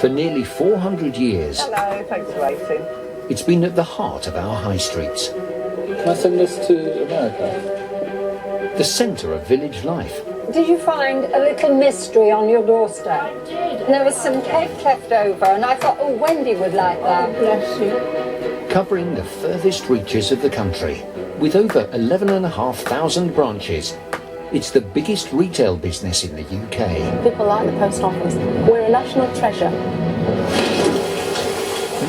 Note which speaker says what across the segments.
Speaker 1: For nearly 400 years,
Speaker 2: Hello, thanks for waiting.
Speaker 1: it's been at the heart of our high streets,
Speaker 3: Can I send this to America?
Speaker 1: the centre of village life.
Speaker 4: Did you find a little mystery on your doorstep?
Speaker 5: I did.
Speaker 4: There was some cake left over, and I thought, oh, Wendy would like that.
Speaker 5: Bless you.
Speaker 1: Covering the furthest reaches of the country, with over 11,500 branches, it's the biggest retail business in the UK.
Speaker 6: People like the post office. We're a national treasure.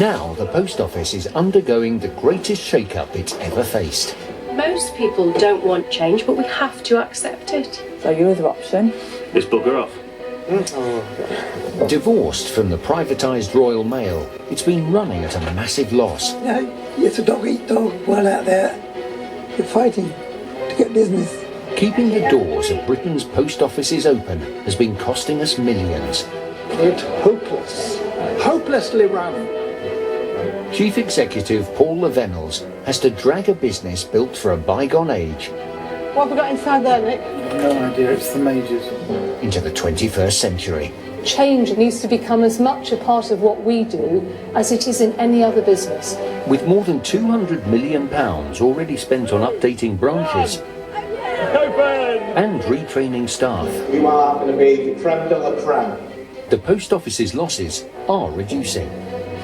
Speaker 1: Now the post office is undergoing the greatest shake-up it's ever faced.
Speaker 7: Most people don't want change, but we have to accept it.
Speaker 2: So your other option?
Speaker 8: Just bugger off.
Speaker 1: Divorced from the privatised Royal Mail, it's been running at a massive loss.
Speaker 9: You know, it's a dog-eat-dog world out there. You're fighting to get business.
Speaker 1: Keeping the doors of Britain's post offices open has been costing us millions.
Speaker 3: It's hopeless. Hopelessly run.
Speaker 1: Chief Executive Paul Lavenels has to drag a business built for a bygone age
Speaker 2: What have we got inside there, Nick?
Speaker 3: No idea, it's the majors.
Speaker 1: into the 21st century.
Speaker 6: Change needs to become as much a part of what we do as it is in any other business.
Speaker 1: With more than £200 million already spent on updating branches and retraining staff,
Speaker 10: You are going to be the creme de la creme.
Speaker 1: the post office's losses are reducing.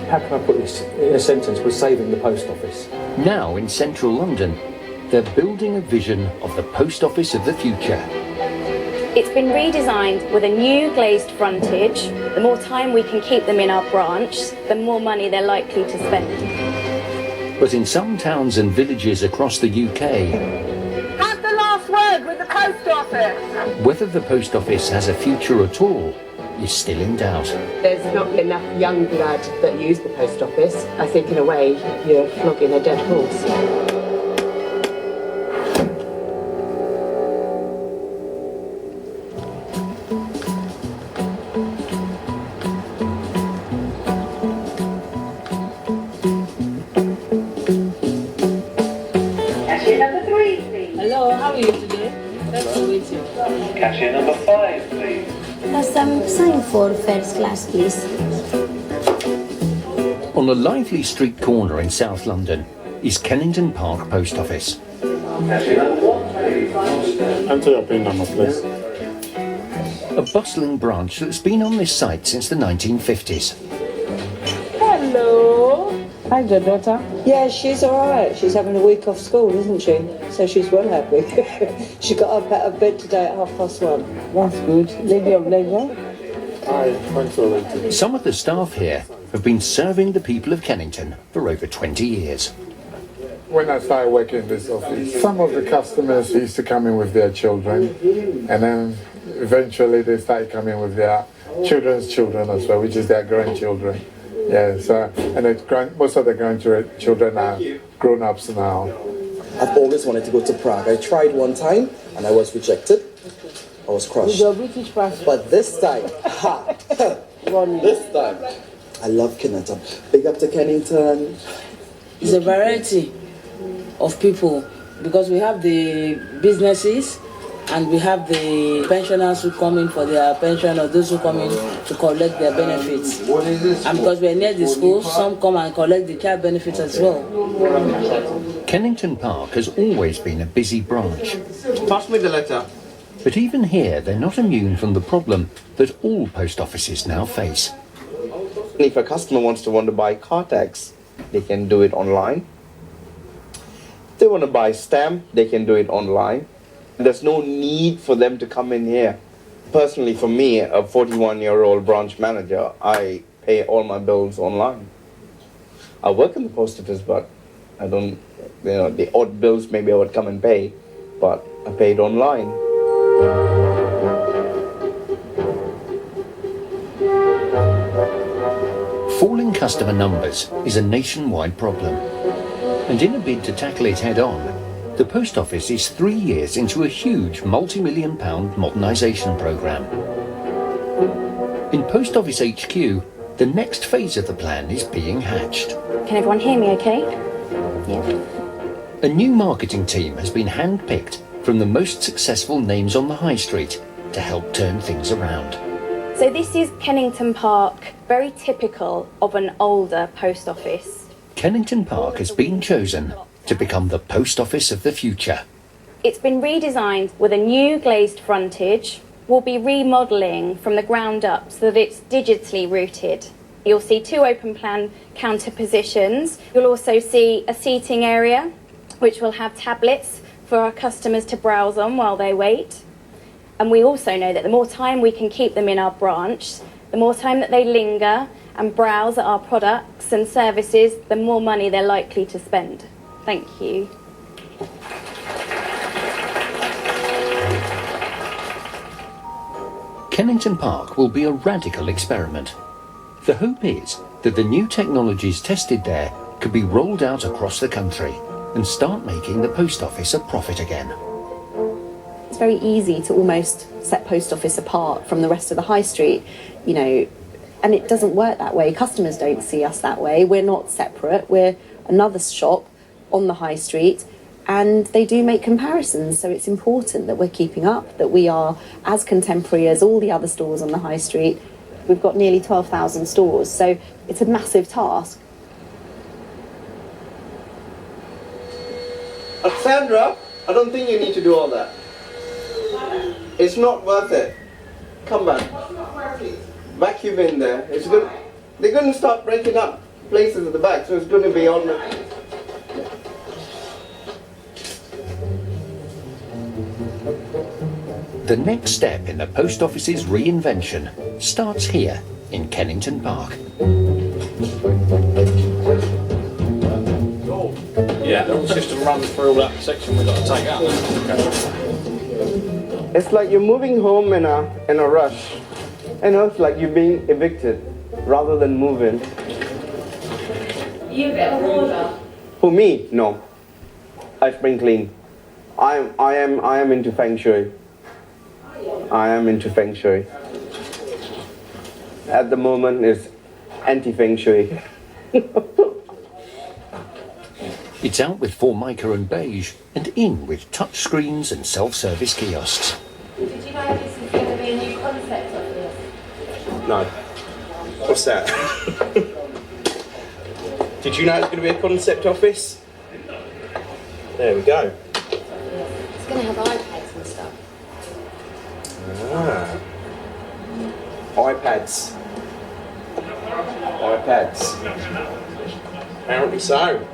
Speaker 11: How can I put this in a sentence? We're saving the post office.
Speaker 1: Now in central London, they're building a vision of the post office of the future.
Speaker 12: It's been redesigned with a new glazed frontage. The more time we can keep them in our branch, the more money they're likely to spend.
Speaker 1: But in some towns and villages across the UK,
Speaker 2: Have the last word with the post office.
Speaker 1: whether the post office has a future at all is still in doubt.
Speaker 7: There's not enough young blood that use the post office. I think in a way you're flogging a dead horse.
Speaker 2: Cashier number 3, please.
Speaker 5: Hello, how are you today? Nice to meet you.
Speaker 8: Cashier number 5, please.
Speaker 5: Sign for first class, please.
Speaker 1: On a lively street corner in South London is Kennington Park Post Office.
Speaker 8: Cashier number 1, please.
Speaker 3: Enter your PIN number, please.
Speaker 1: A bustling branch that's been on this site since the 1950s.
Speaker 2: Hello. How's your daughter?
Speaker 13: Yeah, she's all right. She's having a week off school, isn't she? So she's well happy. She got up out of bed today at 1:30.
Speaker 2: That's good. Lady of leisure.
Speaker 3: Hi, thanks for waiting.
Speaker 1: Some of the staff here have been serving the people of Kennington for over 20 years.
Speaker 3: When I started working in this office, some of the customers used to come in with their children, and then eventually they started coming with their children's children as well, which is their grandchildren. Yeah, so, and most of the grandchildren are grown-ups now.
Speaker 10: I've always wanted to go to Prague. I tried one time and I was rejected. I was crushed.
Speaker 2: With your British passport.
Speaker 10: But this time, this time, I love Kennington. Big up to Kennington.
Speaker 2: It's a variety of people because we have the businesses and we have the pensioners who come in for their pension or those who come in to collect their benefits. And because we're near the schools, some come and collect the child benefits as well.
Speaker 1: Kennington Park has always been a busy branch.
Speaker 10: Pass me the letter.
Speaker 1: But even here, they're not immune from the problem that all post offices now face.
Speaker 10: If a customer wants to buy car tax, they can do it online. If they want to buy stamp, they can do it online. There's no need for them to come in here. Personally, for me, a 41-year-old branch manager, I pay all my bills online. I work in the post office, but I don't, the odd bills maybe I would come and pay, but I paid online.
Speaker 1: Falling customer numbers is a nationwide problem. And in a bid to tackle it head on, the post office is 3 years into a huge multi-million-pound modernisation programme. In Post Office HQ, the next phase of the plan is being hatched.
Speaker 12: Can everyone hear me okay? Yeah.
Speaker 1: A new marketing team has been handpicked from the most successful names on the high street to help turn things around.
Speaker 12: So this is Kennington Park, very typical of an older post office.
Speaker 1: Kennington Park has been chosen to become the post office of the future.
Speaker 12: It's been redesigned with a new glazed frontage. We'll be remodelling from the ground up so that it's digitally routed. You'll see 2 open plan counter positions. You'll also see a seating area, which will have tablets for our customers to browse on while they wait. And we also know that the more time we can keep them in our branch, the more time that they linger and browse at our products and services, the more money they're likely to spend. Thank you.
Speaker 1: Kennington Park will be a radical experiment. The hope is that the new technologies tested there could be rolled out across the country and start making the post office a profit again.
Speaker 14: It's very easy to almost set post office apart from the rest of the high street, you know, and it doesn't work that way. Customers don't see us that way. We're not separate. We're another shop on the high street, and they do make comparisons. So it's important that we're keeping up, that we are as contemporary as all the other stores on the high street. We've got nearly 12,000 stores, so it's a massive task.
Speaker 10: Sandra, I don't think you need to do all that. It's not worth it. Come back. Vacuum in there. It's good. They're going to start breaking up places at the back, so it's going to be on the...
Speaker 1: The next step in the post office's reinvention starts here in Kennington Park.
Speaker 11: Yeah, the whole system runs through all that section we've got to take out.
Speaker 10: It's like you're moving home in a rush. You know, it's like you're being evicted rather than moving.
Speaker 5: You a bit of a hoarder?
Speaker 10: For me, no. I spring clean. I am into feng shui. I am into feng shui. At the moment, it's anti-feng shui.
Speaker 1: It's out with Formica and beige and in with touch screens and self-service kiosks.
Speaker 5: Did you know this is going to be a new concept of this?
Speaker 10: No. What's that? Did you know it's going to be a concept office? There we go.
Speaker 5: It's going to have iPads and stuff.
Speaker 10: Ah. iPads. Apparently so.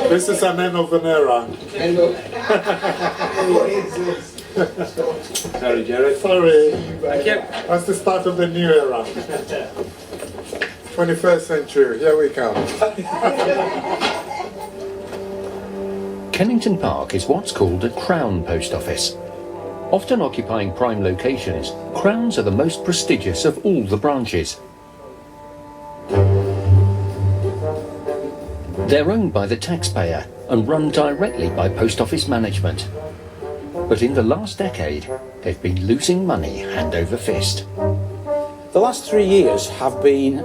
Speaker 3: This is an end of an era.
Speaker 10: Sorry, Jerry.
Speaker 3: Sorry.
Speaker 10: Thank you.
Speaker 3: That's the start of the new era. 21st century, here we come.
Speaker 1: Kennington Park is what's called a crown post office. Often occupying prime locations, crowns are the most prestigious of all the branches. They're owned by the taxpayer and run directly by post office management. But in the last decade, they've been losing money hand over fist.
Speaker 15: The last 3 years have been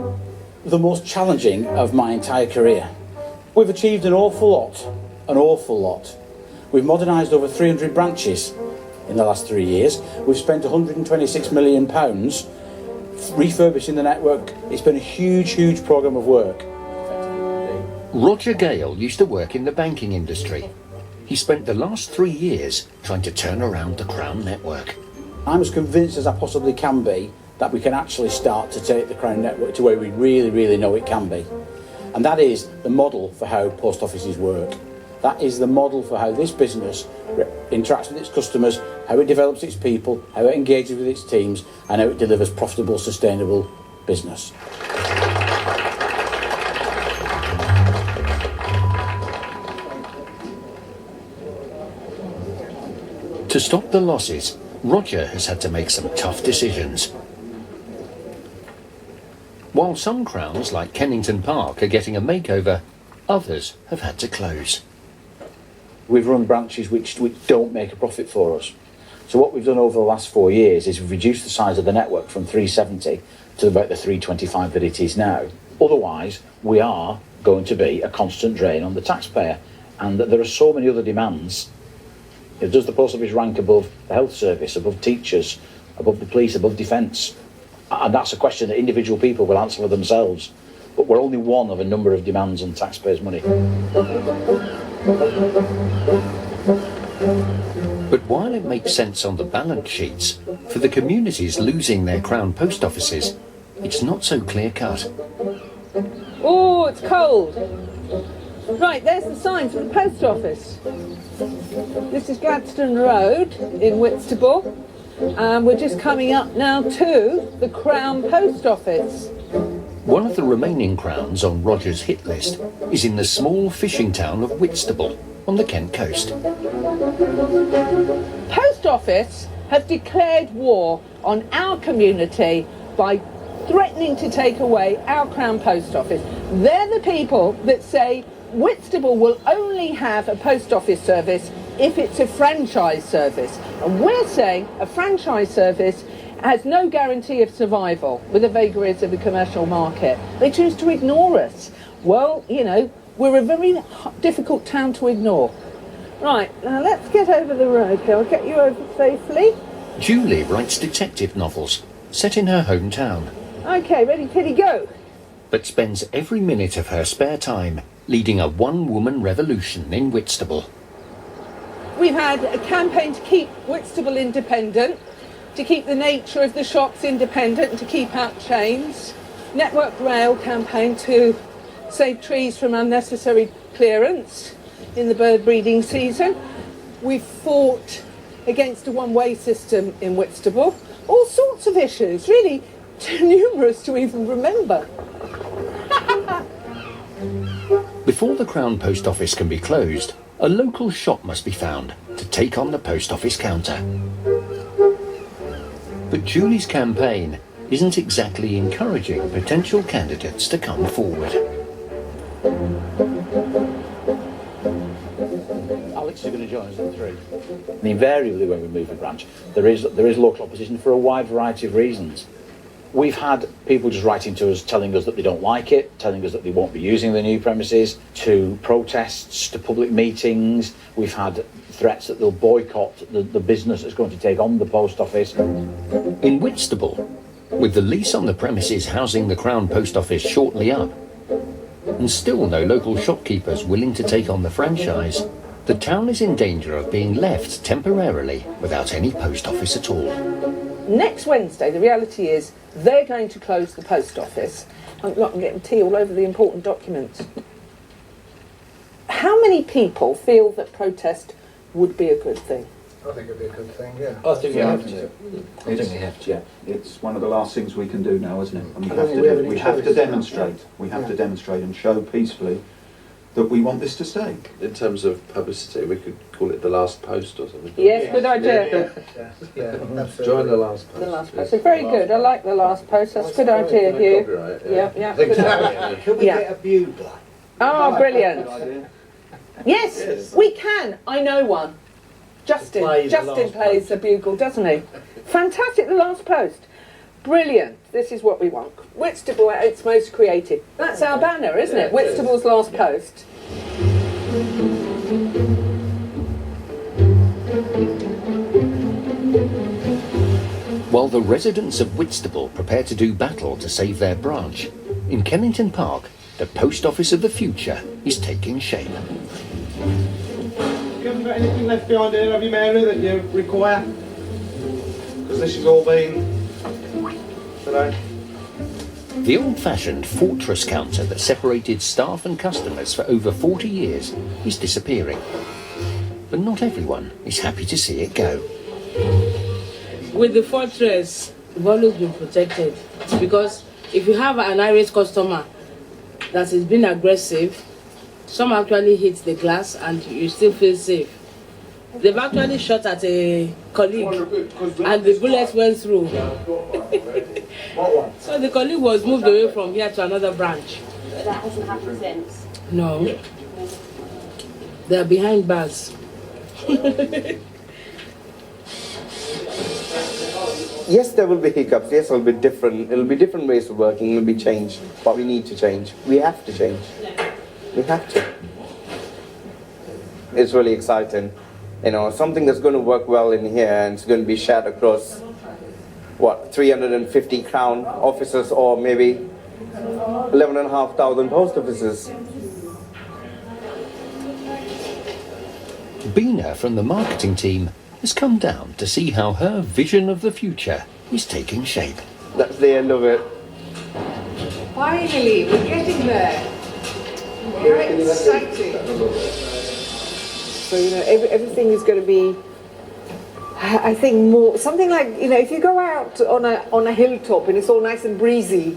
Speaker 15: the most challenging of my entire career. We've achieved an awful lot. We've modernised over 300 branches in the last 3 years. We've spent £126 million refurbishing the network. It's been a huge programme of work.
Speaker 1: Roger Gale used to work in the banking industry. He spent the last 3 years trying to turn around the Crown network.
Speaker 15: I'm as convinced as I possibly can be that we can actually start to take the Crown network to where we really know it can be. And that is the model for how post offices work. That is the model for how this business interacts with its customers, how it develops its people, how it engages with its teams, and how it delivers profitable, sustainable business.
Speaker 1: To stop the losses, Roger has had to make some tough decisions. While some crowns, like Kennington Park, are getting a makeover, others have had to close.
Speaker 15: We've run branches which don't make a profit for us. So what we've done over the last 4 years is we've reduced the size of the network from 370 to about the 325 that it is now. Otherwise, we are going to be a constant drain on the taxpayer, and that there are so many other demands. Does the post office rank above the health service, above teachers, above the police, above defence. And that's a question that individual people will answer for themselves. But we're only one of a number of demands on taxpayers' money.
Speaker 1: But while it makes sense on the balance sheets, for the communities losing their Crown post offices, it's not so clear-cut.
Speaker 16: Oh, it's cold. Right, there's the sign for the post office. This is Gladstone Road in Whitstable. And we're just coming up now to the Crown post office.
Speaker 1: One of the remaining crowns on Roger's hit list is in the small fishing town of Whitstable on the Kent coast.
Speaker 16: Post office have declared war on our community by threatening to take away our Crown post office. They're the people that say Whitstable will only have a post office service if it's a franchise service. And we're saying a franchise service has no guarantee of survival with the vagaries of the commercial market. They choose to ignore us. Well, you know, we're a very difficult town to ignore. Right, now let's get over the road here. I'll get you over safely.
Speaker 1: Julie writes detective novels set in her hometown,
Speaker 16: Okay, ready, kitty, go.
Speaker 1: but spends every minute of her spare time leading a one-woman revolution in Whitstable.
Speaker 16: We've had a campaign to keep Whitstable independent, to keep the nature of the shops independent and to keep out chains. Network Rail campaign to save trees from unnecessary clearance in the bird breeding season. We've fought against a one-way system in Whitstable. All sorts of issues, really too numerous to even remember.
Speaker 1: Before the Crown post office can be closed, a local shop must be found to take on the post office counter. But Julie's campaign isn't exactly encouraging potential candidates to come forward.
Speaker 15: Alex is going to join us at 3. And invariably when we move a branch, there is local opposition for a wide variety of reasons. We've had people just writing to us telling us that they don't like it, telling us that they won't be using the new premises, to protests, to public meetings. We've had threats that they'll boycott the business that's going to take on the post office.
Speaker 1: In Whitstable, with the lease on the premises housing the Crown post office shortly up, and still no local shopkeepers willing to take on the franchise, the town is in danger of being left temporarily without any post office at all.
Speaker 16: Next Wednesday, the reality is they're going to close the post office. I'm getting tea all over the important documents. How many people feel that protest would be a good thing?
Speaker 17: I think it'd be a good thing, yeah.
Speaker 15: I think we have to. I think we have to.
Speaker 17: Yeah, it's one of the last things we can do now, isn't it? And
Speaker 9: We have to demonstrate.
Speaker 17: We have to demonstrate and show peacefully that we want this to stay.
Speaker 18: In terms of publicity, we could call it the last post or something.
Speaker 16: Yes, good idea.
Speaker 17: Yeah, absolutely.
Speaker 18: Join the last post.
Speaker 16: The last post. So very good. I like the last post. That's a good idea, Hugh. Yeah. Good idea.
Speaker 17: Could we get a bugler?
Speaker 16: Oh, brilliant. Yes, we can. I know one. Justin plays the bugle, doesn't he? Fantastic, the last post. Brilliant. This is what we want. Whitstable at its most creative. That's our banner, isn't it? Whitstable's last post.
Speaker 1: While the residents of Whitstable prepare to do battle to save their branch, in Kennington Park, the post office of the future is taking shape.
Speaker 19: You haven't got anything left behind here, have you, Mary, that you require? Because this has all been today.
Speaker 1: The old-fashioned fortress counter that separated staff and customers for over 40 years is disappearing. But not everyone is happy to see it go.
Speaker 2: With the fortress, we've always been protected. Because if you have an irate customer that is being aggressive, some actually hit the glass and you still feel safe. They've actually shot at a colleague and the bullets went through. So the colleague was moved away from here to another branch.
Speaker 5: But that hasn't happened since.
Speaker 2: No. They're behind bars.
Speaker 10: Yes, there will be hiccups. Yes, it'll be different. It'll be different ways of working. It'll be changed. But we need to change. We have to change. We have to. It's really exciting. You know, something that's going to work well in here and it's going to be shared across 350 Crown offices or maybe 11,500 post offices.
Speaker 1: Bina from the marketing team has come down to see how her vision of the future is taking shape.
Speaker 10: That's the end of it.
Speaker 16: Finally, we're getting there. Very exciting.
Speaker 7: So, everything is going to be, I think, more something like, if you go out on a hilltop and it's all nice and breezy,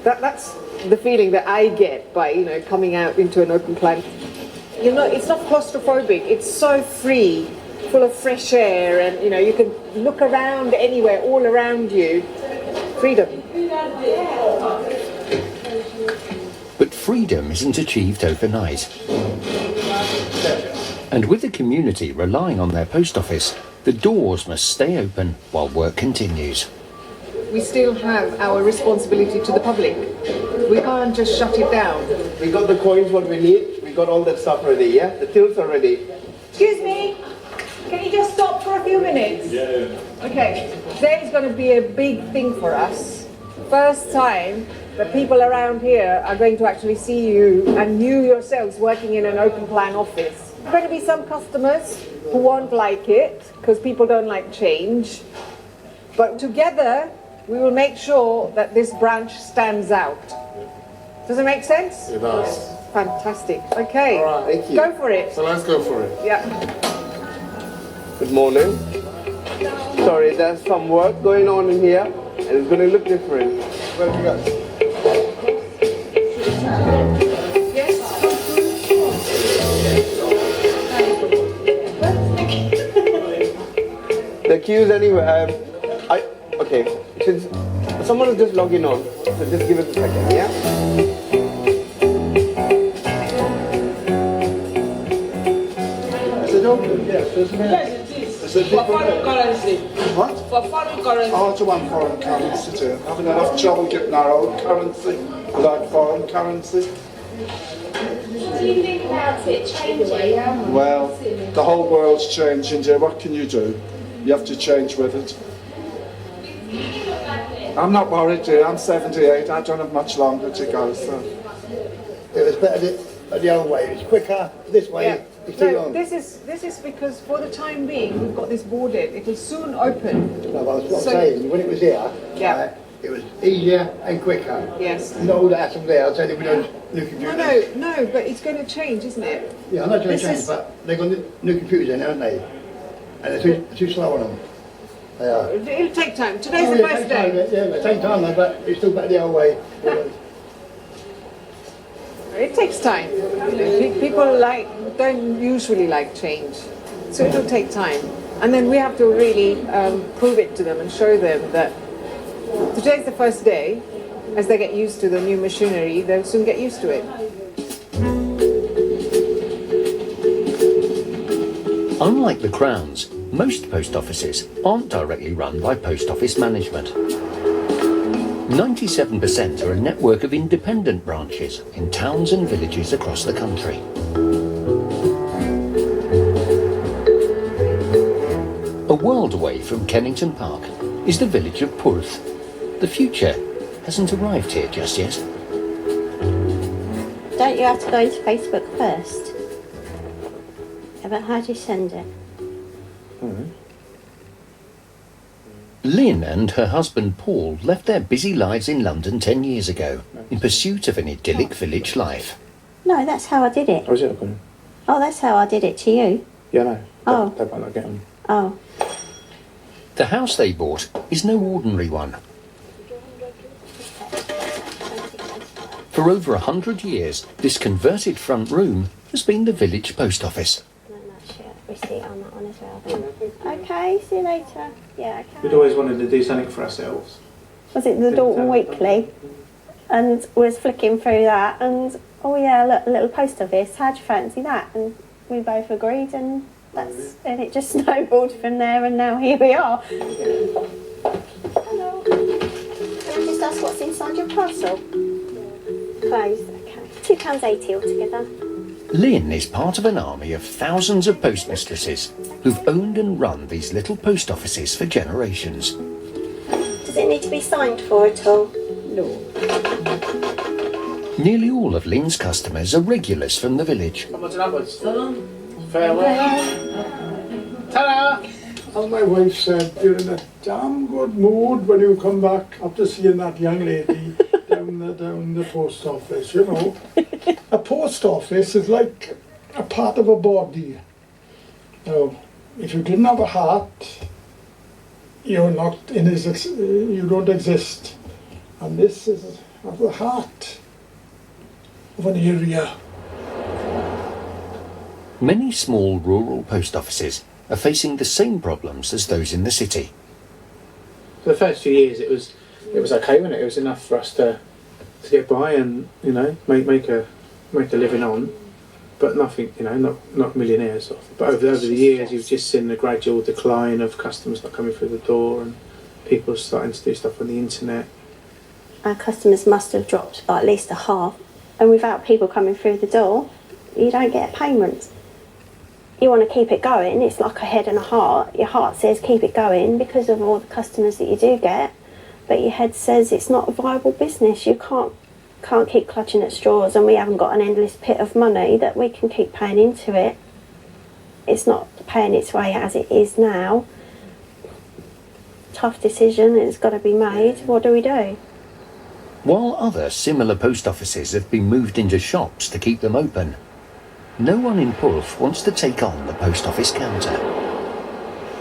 Speaker 7: that's the feeling that I get by, coming out into an open plan. It's not claustrophobic, it's so free, full of fresh air, and, you can look around anywhere, all around you. Freedom.
Speaker 1: But freedom isn't achieved overnight. And with the community relying on their post office, the doors must stay open while work continues.
Speaker 16: We still have our responsibility to the public. We can't just shut it down.
Speaker 10: We got the coins what we need, we got all that stuff ready, yeah? The tills are ready.
Speaker 16: Excuse me, can you just stop for a few minutes?
Speaker 10: Yeah.
Speaker 16: Okay, today is going to be a big thing for us. First time that people around here are going to actually see you and you yourselves working in an open plan office. There are going to be some customers who won't like it because people don't like change. But together, we will make sure that this branch stands out. Does it make sense?
Speaker 3: It does.
Speaker 16: Fantastic. Okay,
Speaker 3: All right, thank you.
Speaker 16: go for it.
Speaker 3: So let's go for it.
Speaker 16: Yeah.
Speaker 10: Good morning. Sorry, there's some work going on in here and it's going to look different.
Speaker 3: Where do you go?
Speaker 10: The queues anyway. Okay. Since someone is just logging on, so just give us a second, yeah?
Speaker 19: Is it open? Yes, isn't it?
Speaker 2: Yes, it is.
Speaker 19: Is it
Speaker 2: For foreign currency.
Speaker 19: What?
Speaker 2: For foreign currency.
Speaker 19: I want to want foreign currency too. Having enough trouble getting our own currency without foreign currency.
Speaker 5: What do you think about it changing?
Speaker 19: Well, the whole world's changing, dear. What can you do? You have to change with it. I'm not worried, dear. I'm 78. I don't have much longer to go, so.
Speaker 20: It was better the old way. It was quicker. This way,
Speaker 16: Yeah.
Speaker 20: it's too
Speaker 16: No,
Speaker 20: long.
Speaker 16: this is because for the time being we've got this boarded. It will soon open.
Speaker 20: No, but that's what
Speaker 16: So-
Speaker 20: I'm saying. When it was here,
Speaker 16: Yeah.
Speaker 20: it was easier and quicker.
Speaker 16: Yes.
Speaker 20: Not all that hassle there. I'll tell you, we don't new computers.
Speaker 16: No, but it's going to change, isn't it?
Speaker 20: Yeah, I'm not going
Speaker 16: This
Speaker 20: to change,
Speaker 16: is-
Speaker 20: but they've got new computers in, haven't they? And they're too slow on them. They are.
Speaker 16: It'll take time. Today's
Speaker 20: Oh,
Speaker 16: the
Speaker 20: yeah,
Speaker 16: first
Speaker 20: take time,
Speaker 16: day.
Speaker 20: yeah, it takes time, though, but it's still better the old way.
Speaker 16: It takes time. People don't usually like change, so it'll take time. And then we have to really prove it to them and show them that today's the first day. As they get used to the new machinery, they'll soon get used to it.
Speaker 1: Unlike the Crown's, most post offices aren't directly run by post office management. 97% are a network of independent branches in towns and villages across the country. A world away from Kennington Park is the village of Pwrth. The future hasn't arrived here just yet.
Speaker 21: Don't you have to go into Facebook first? Yeah, but how do you send it?
Speaker 1: Lynn and her husband Paul left their busy lives in London 10 years ago in pursuit of an idyllic village life.
Speaker 21: No, that's how I did it.
Speaker 18: Oh, is it open?
Speaker 21: Oh, that's how I did it to you.
Speaker 18: Yeah, no.
Speaker 21: Oh.
Speaker 18: They might not get them.
Speaker 21: Oh.
Speaker 1: The house they bought is no ordinary one. For over 100 years, this converted front room has been the village post office.
Speaker 21: Receipt on that one as well. Then. Okay, see you later. Yeah, okay.
Speaker 17: We'd always wanted to do something for ourselves.
Speaker 21: Was it the Dalton Weekly? And was flicking through that, and oh yeah, look, a little post office. How'd you fancy that? And we both agreed, and and it just snowballed from there, and now here we are. Hello. Can I just ask what's inside your parcel? Clothes. Okay. £2.80 altogether.
Speaker 1: Lynn is part of an army of thousands of postmistresses who've owned and run these little post offices for generations.
Speaker 21: Does it need to be signed for at all?
Speaker 13: No.
Speaker 1: Nearly all of Lynn's customers are regulars from the village.
Speaker 19: Onwards and upwards. Farewell. Ta-da!
Speaker 9: As my wife said, you're in a damn good mood when you come back after seeing that young lady down the post office, you know. A post office is like a part of a body. Now, if you didn't have a heart, you're not in his, you don't exist. And this is the heart of an area.
Speaker 1: Many small rural post offices are facing the same problems as those in the city.
Speaker 19: For the first few years, it was okay, wasn't it? It was enough for us to get by and make a living on, but nothing, not millionaires. But over the years, you've just seen the gradual decline of customers not coming through the door and people starting to do stuff on the internet.
Speaker 21: Our customers must have dropped by at least a half, and without people coming through the door, you don't get a payment. You want to keep it going, it's like a head and a heart. Your heart says keep it going because of all the customers that you do get, but your head says it's not a viable business. You can't keep clutching at straws, and we haven't got an endless pit of money that we can keep paying into it. It's not paying its way as it is now. Tough decision, it's got to be made. What do we do?
Speaker 1: While other similar post offices have been moved into shops to keep them open, no one in Pwllf wants to take on the post office counter.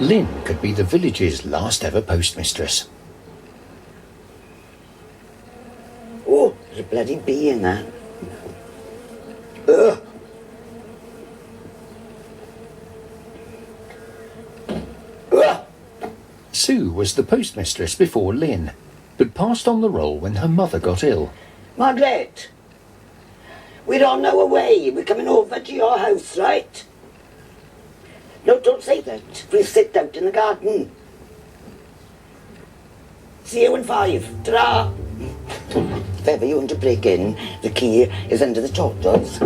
Speaker 1: Lynn could be the village's last ever postmistress.
Speaker 4: Oh, there's a bloody bee in there. Ugh. Ugh.
Speaker 1: Sue was the postmistress before Lynn, but passed on the role when her mother got ill.
Speaker 4: Margaret, we're on our way. We're coming over to your house, right? No, don't say that. We'll sit out in the garden. See you in 5. Ta-ra! If ever you want to break in, the key is under the tortoise.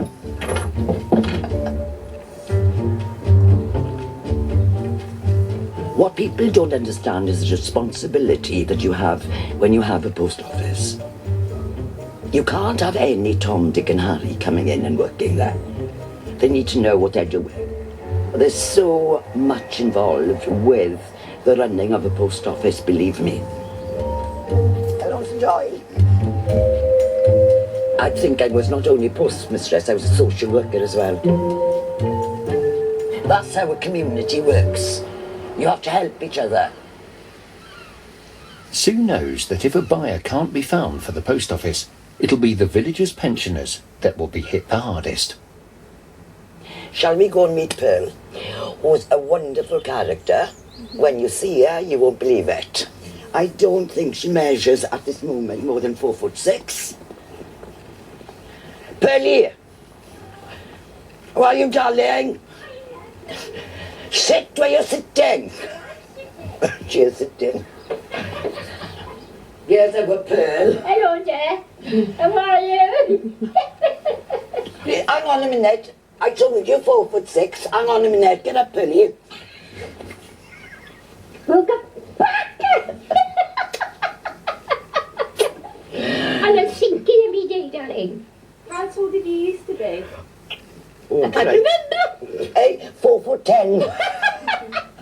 Speaker 4: What people don't understand is the responsibility that you have when you have a post office. You can't have any Tom, Dick and Harry coming in and working there. They need to know what they're doing. There's so much involved with the running of a post office, believe me. Hello, Sir Joy. I think I was not only postmistress, I was a social worker as well. That's how a community works. You have to help each other.
Speaker 1: Sue knows that if a buyer can't be found for the post office, it'll be the villagers' pensioners that will be hit the hardest.
Speaker 4: Shall we go and meet Pearl, who's a wonderful character? When you see her, you won't believe it. I don't think she measures at this moment more than 4'6". Pearlie! How are you, darling? Sit where you're sitting. She's sitting. Here's our Pearl.
Speaker 5: Hello there. How are you?
Speaker 4: Hang on a minute. I told you 4'6". Hang on a minute. Get up, Pearlie.
Speaker 5: Welcome back. And I'm thinking every day, darling.
Speaker 21: How tall did you used to be?
Speaker 4: Oh,
Speaker 5: I can't remember.
Speaker 4: Hey, 4'10".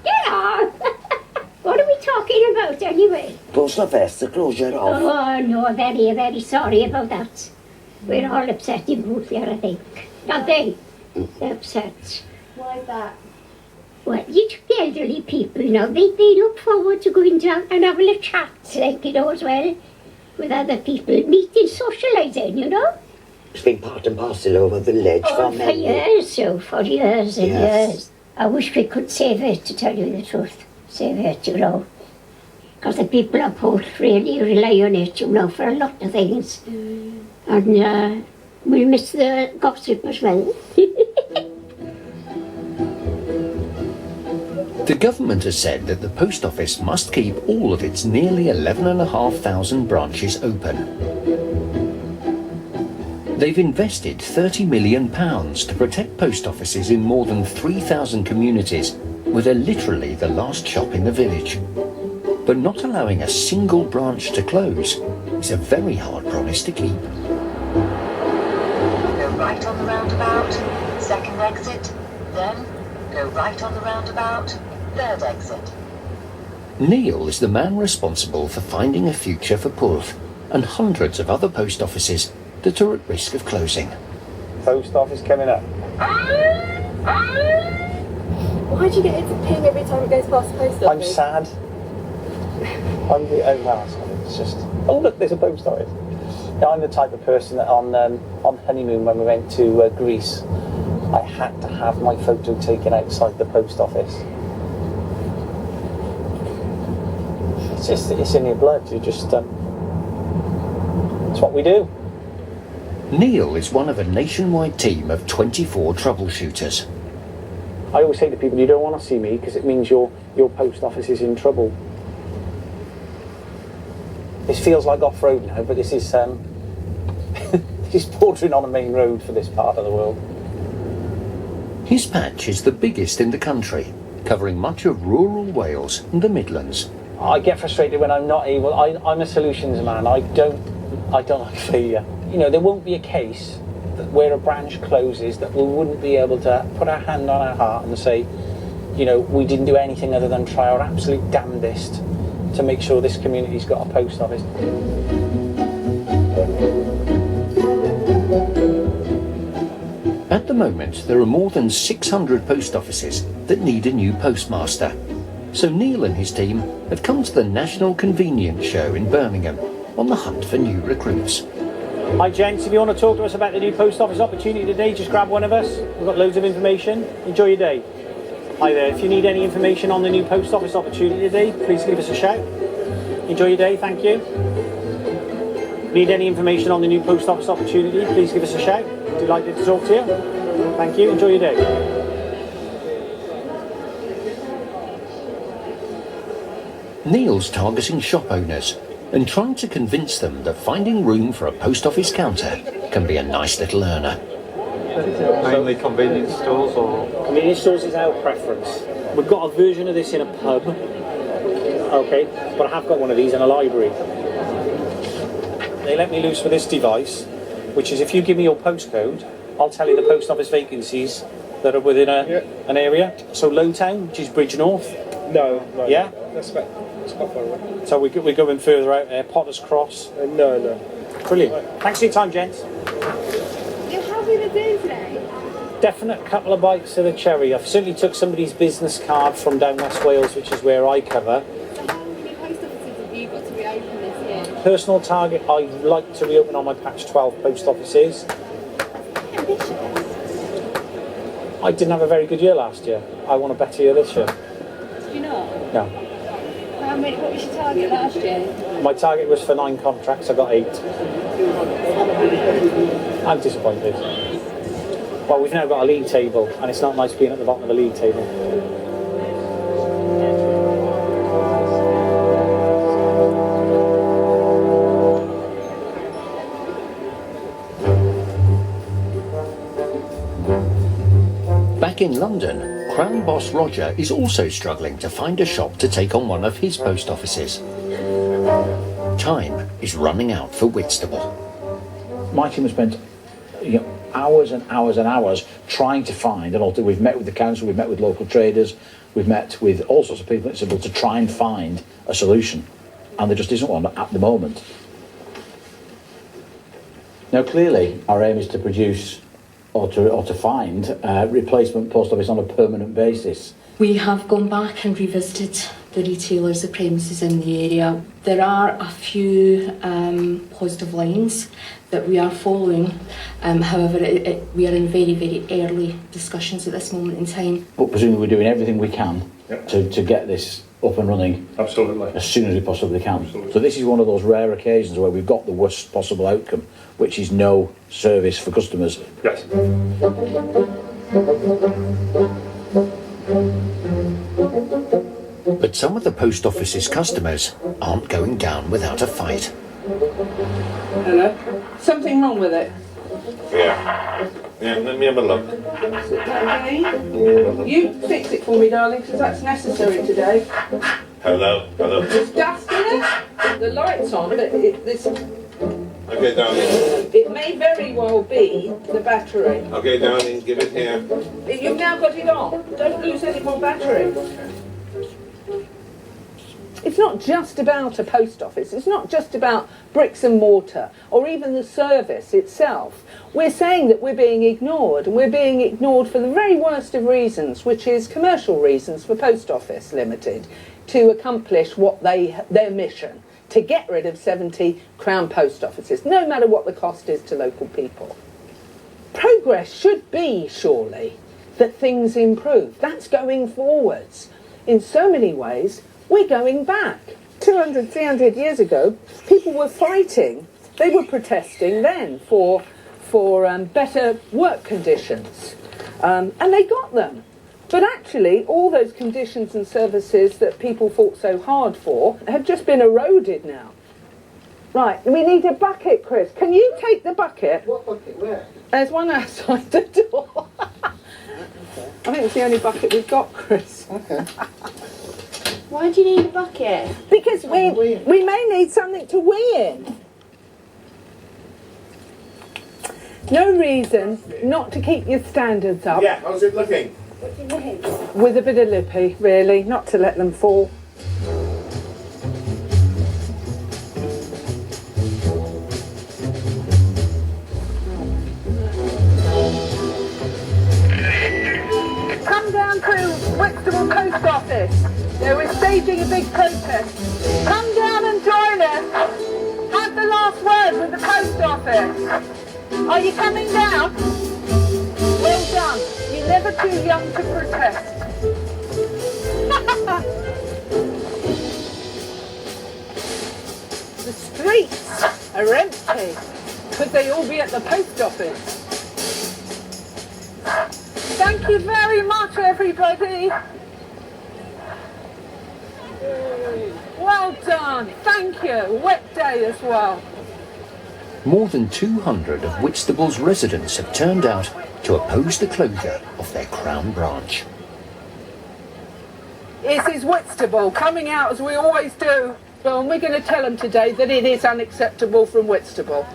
Speaker 5: Yeah. What are we talking about anyway?
Speaker 4: Post office, the closure of.
Speaker 5: Oh no, very, very sorry about that. We're all upset in both here, I think. Aren't they? They're upset.
Speaker 21: Why that?
Speaker 5: Well, you took the elderly people, they look forward to going down and having a chat, like, as well, with other people, meeting, socialising,
Speaker 4: It's been part and parcel of a village
Speaker 5: Oh,
Speaker 4: for
Speaker 5: for
Speaker 4: many
Speaker 5: years, so, for years and
Speaker 4: Yes.
Speaker 5: years. I wish we could save it, to tell you the truth. Save it, Because the people of Pwllf really rely on it, for a lot of things. And we'll miss the gossip as well.
Speaker 1: The government has said that the post office must keep all of its nearly 11,500 branches open. They've invested £30 million to protect post offices in more than 3,000 communities, where they're literally the last shop in the village. But not allowing a single branch to close is a very hard promise to keep.
Speaker 6: Go right on the roundabout, second exit, then go right on the roundabout, third exit.
Speaker 1: Neil is the man responsible for finding a future for Porth and hundreds of other post offices that are at risk of closing.
Speaker 22: Post office coming up.
Speaker 23: Why do you get it to ping every time it goes past the post office?
Speaker 22: I'm sad. I'm the it's just, oh look, there's a post office. Now, I'm the type of person that on honeymoon when we went to Greece, I had to have my photo taken outside the post office. It's in your blood. You just, it's what we do.
Speaker 1: Neil is one of a nationwide team of 24 troubleshooters.
Speaker 22: I always say to people, you don't want to see me because it means your post office is in trouble. This feels like off-road now, but this is this is bordering on a main road for this part of the world.
Speaker 1: His patch is the biggest in the country, covering much of rural Wales and the Midlands.
Speaker 22: I get frustrated when I'm not able. I'm a solutions man. I don't like failure. You know, there won't be a case that where a branch closes that we wouldn't be able to put our hand on our heart and say, you know, we didn't do anything other than try our absolute damnedest to make sure this community's got a post office.
Speaker 1: At the moment, there are more than 600 post offices that need a new postmaster. So Neil and his team have come to the National Convenience Show in Birmingham on the hunt for new recruits.
Speaker 22: Hi gents, if you want to talk to us about the new post office opportunity today, just grab one of us. We've got loads of information. Enjoy your day. Hi there, if you need any information on the new post office opportunity today, please give us a shout. Enjoy your day, thank you. Need any information on the new post office opportunity, please give us a shout. Delighted to talk to you. Thank you, enjoy your day.
Speaker 1: Neil's targeting shop owners and trying to convince them that finding room for a post office counter can be a nice little earner.
Speaker 22: Mainly convenience stores or? Convenience stores is our preference. We've got a version of this in a pub, okay, but I have got one of these in a library. They let me loose with this device, which is if you give me your postcode, I'll tell you the post office vacancies that are within an area. So Lowtown, which is Bridgnorth.
Speaker 19: No.
Speaker 22: Yeah?
Speaker 19: It's quite far away.
Speaker 22: So we're going further out there, Potter's Cross.
Speaker 19: No.
Speaker 22: Brilliant. Thanks for your time, gents.
Speaker 23: You're having a day today?
Speaker 22: Definite couple of bites of the cherry. I've certainly took somebody's business card from down West Wales, which is where I cover.
Speaker 23: So how many post offices have you got to reopen this year?
Speaker 22: Personal target, I'd like to reopen on my patch 12 post offices.
Speaker 23: Ambitious.
Speaker 22: I didn't have a very good year last year. I want a better year this year.
Speaker 23: Did you not?
Speaker 22: No.
Speaker 23: What was your target last year?
Speaker 22: My target was for 9 contracts, I got 8. I'm disappointed. Well, we've now got a league table, and it's not nice being at the bottom of the league table.
Speaker 1: Back in London, Crown boss Roger is also struggling to find a shop to take on one of his post offices. Time is running out for Whitstable.
Speaker 15: My team has spent hours and hours and hours trying to find, and also we've met with the council, we've met with local traders, we've met with all sorts of people at Whitstable to try and find a solution, and there just isn't one at the moment. Now clearly our aim is to produce or to find a replacement post office on a permanent basis.
Speaker 24: We have gone back and revisited the retailers, the premises in the area. There are a few positive lines that we are following. However, we are in very, very early discussions at this moment in time.
Speaker 15: But presumably we're doing everything we can to get this up and running as soon as we possibly can. Absolutely. So this is one of those rare occasions where we've got the worst possible outcome, which is no service for customers.
Speaker 19: Yes.
Speaker 1: But some of the post office's customers aren't going down without a fight.
Speaker 16: Hello? Something wrong with it?
Speaker 18: Yeah, let me have a look.
Speaker 16: Okay. You fix it for me, darling, because that's necessary today.
Speaker 8: Hello, hello.
Speaker 16: There's dust in it. The light's on, but
Speaker 8: Okay, darling.
Speaker 16: it may very well be the battery.
Speaker 8: Okay, darling, give it here.
Speaker 16: You've now got it on. Don't lose any more battery. It's not just about a post office. It's not just about bricks and mortar or even the service itself. We're saying that we're being ignored, and we're being ignored for the very worst of reasons, which is commercial reasons for Post Office Limited to accomplish what their mission, to get rid of 70 Crown post offices, no matter what the cost is to local people. Progress should be, surely, that things improve. That's going forwards. In so many ways, we're going back. 200, 300 years ago, people were fighting. They were protesting then for better work conditions. And they got them. But actually, all those conditions and services that people fought so hard for have just been eroded now. Right, we need a bucket, Chris. Can you take the bucket?
Speaker 20: What bucket? Where?
Speaker 16: There's one outside the door. I think it's the only bucket we've got, Chris.
Speaker 20: Okay.
Speaker 24: Why do you need a bucket?
Speaker 16: Because we may need something to wee in. No reason not to keep your standards up.
Speaker 8: Yeah, how's it looking?
Speaker 16: With a bit of lippy, really, not to let them fall. Come down to Whitstable Post Office. We're staging a big protest. Come down and join us. Have the last word with the Post Office. Are you coming down? Well done. You're never too young to protest. The streets are empty. Could they all be at the post office? Thank you very much, everybody. Well done. Thank you. Wet day as well.
Speaker 1: More than 200 of Whitstable's residents have turned out to oppose the closure of their Crown branch.
Speaker 16: This is Whitstable coming out as we always do. Well, and we're going to tell them today that it is unacceptable from Whitstable.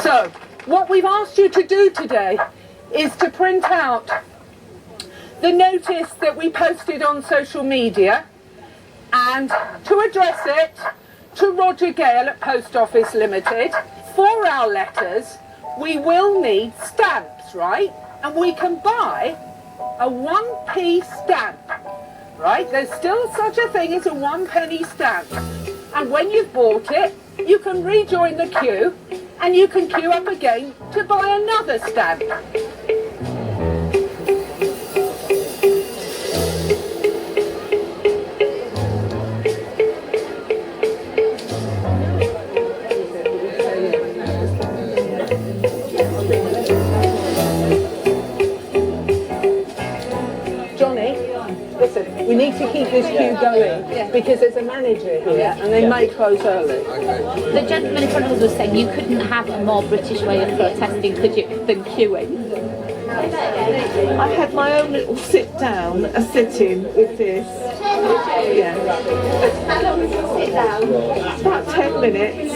Speaker 16: So, what we've asked you to do today is to print out the notice that we posted on social media and to address it to Roger Gale at Post Office Limited. For our letters, we will need stamps, right? And we can buy a 1p stamp, right? There's still such a thing as a 1p stamp. And when you've bought it, you can rejoin the queue and you can queue up again to buy another stamp. We need to keep this queue going because there's a manager here and they may close early.
Speaker 11: The gentleman in front of us was saying you couldn't have a more British way of protesting, could you, than queuing?
Speaker 12: I had my own little sit down, a sit-in with this. Yeah.
Speaker 11: How long did you sit down?
Speaker 12: It's about 10 minutes.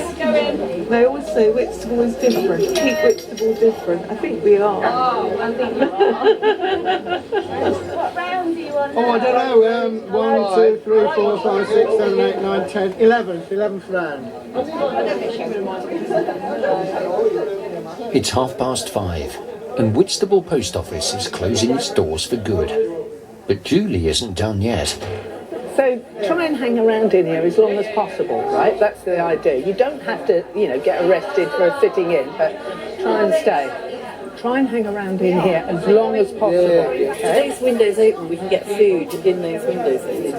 Speaker 12: They always say Whitstable is different. Keep Whitstable different. I think we are.
Speaker 11: Oh, I think you are. What round do you want?
Speaker 20: Oh, I don't know. 1, 2, 3, 4, 5, 6, 7, 8, 9, 10, 11th round.
Speaker 1: It's 5:30, and Whitstable Post Office is closing its doors for good. But Julie isn't done yet.
Speaker 16: So try and hang around in here as long as possible, right? That's the idea. You don't have to, you know, get arrested for sitting in, but try and stay. Try and hang around in here as long as possible. Okay?
Speaker 3: If these windows open, we can get food in those windows that they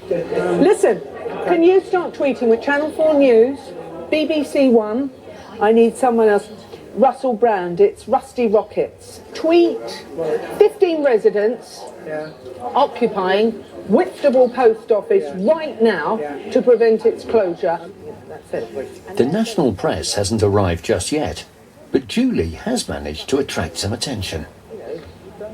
Speaker 3: do.
Speaker 16: Listen, can you start tweeting with Channel 4 News, BBC One? I need someone else. Russell Brand, it's Rusty Rockets. Tweet 15 residents occupying Whitstable Post Office right now to prevent its closure. That's it.
Speaker 1: The national press hasn't arrived just yet, but Julie has managed to attract some attention.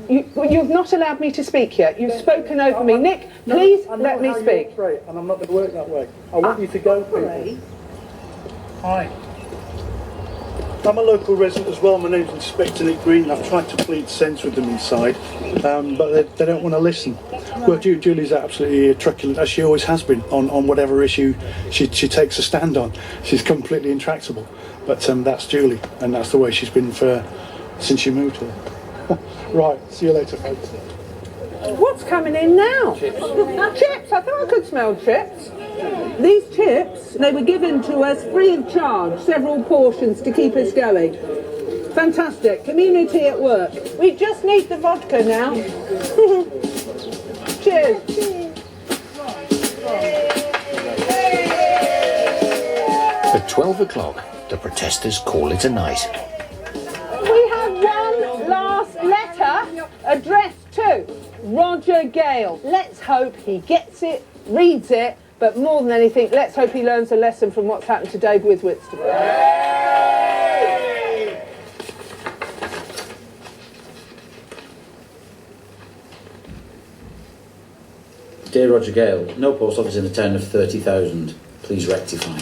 Speaker 16: You've not allowed me to speak yet. You've spoken over me. Nick, please let me speak.
Speaker 20: And I'm not going to work that way. I want you to go, please. Hi. I'm a local resident as well. My name's Inspector Nick Green. I've tried to plead sense with them inside, but they don't want to listen. Well, Julie's absolutely truculent, as she always has been, on whatever issue she takes a stand on. She's completely intractable. But that's Julie, and that's the way she's been since she moved here. Right, see you later, folks.
Speaker 16: What's coming in now? Chips. Chips, I thought I could smell chips. These chips, they were given to us free of charge, several portions to keep us going. Fantastic, community at work. We just need the vodka now. Cheers.
Speaker 1: At 12 o'clock, the protesters call it a night.
Speaker 16: We have one last letter addressed to Roger Gale. Let's hope he gets it, reads it, but more than anything, let's hope he learns a lesson from what's happened today with Whitstable.
Speaker 15: Dear Roger Gale, no post office in a town of 30,000. Please rectify.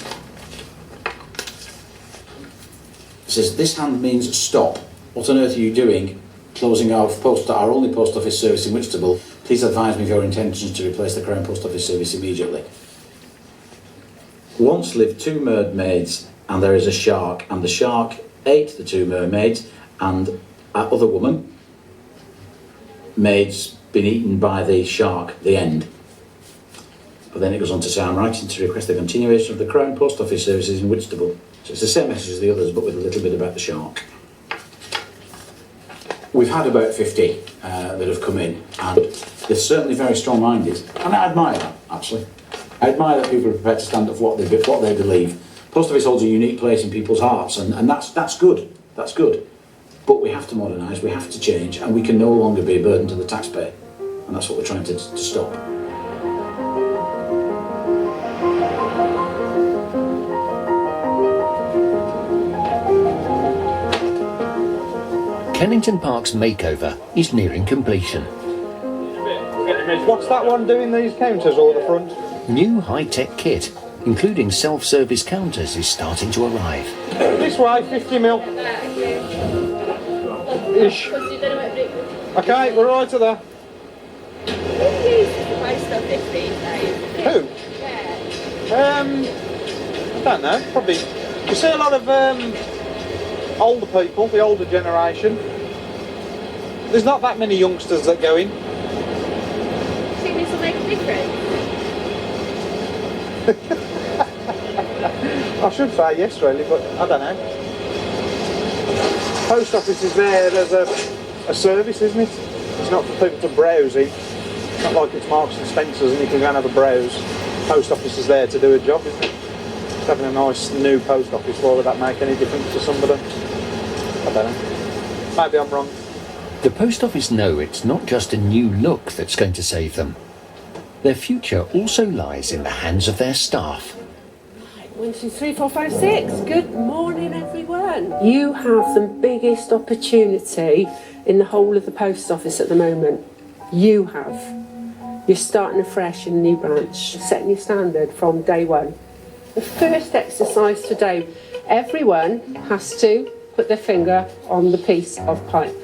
Speaker 15: It says, this hand means stop. What on earth are you doing? Closing our only post office service in Whitstable. Please advise me of your intentions to replace the Crown Post Office service immediately. Once lived two mermaids, and there is a shark, and the shark ate the two mermaids, and that other woman, maid's been eaten by the shark. The end. But then it goes on to say, I'm writing to request the continuation of the Crown Post Office services in Whitstable. So it's the same message as the others, but with a little bit about the shark. We've had about 50 that have come in, and they're certainly very strong-minded, and I admire that, actually. I admire that people are prepared to stand up for what they believe. Post Office holds a unique place in people's hearts, and that's good. That's good. But we have to modernise, we have to change, and we can no longer be a burden to the taxpayer, and that's what we're trying to stop.
Speaker 1: Kennington Park's makeover is nearing completion.
Speaker 20: What's that one doing these counters all at the front?
Speaker 1: New high-tech kit, including self-service counters, is starting to arrive.
Speaker 20: This way, 50 mil. Ish. Okay, we're right to there.
Speaker 11: Who uses the post office these days?
Speaker 20: Who? I don't know, probably. You see a lot of older people, the older generation. There's not that many youngsters that go in.
Speaker 11: Do you think this will make a difference?
Speaker 20: I should say yes really, but I don't know. Post office is there as a service, isn't it? It's not for people to browse in. It's not like it's Marks and Spencer's and you can go and have a browse. Post office is there to do a job, isn't it? Just having a nice new post office, why would that make any difference to somebody? I don't know. Maybe I'm wrong.
Speaker 1: The post office know it's not just a new look that's going to save them. Their future also lies in the hands of their staff.
Speaker 7: 1, 2, 3, 4, 5, 6. Good morning, everyone. You have the biggest opportunity in the whole of the post office at the moment. You have. You're starting afresh in a new branch, setting your standard from day one. The first exercise today, everyone has to put their finger on the piece of pipe.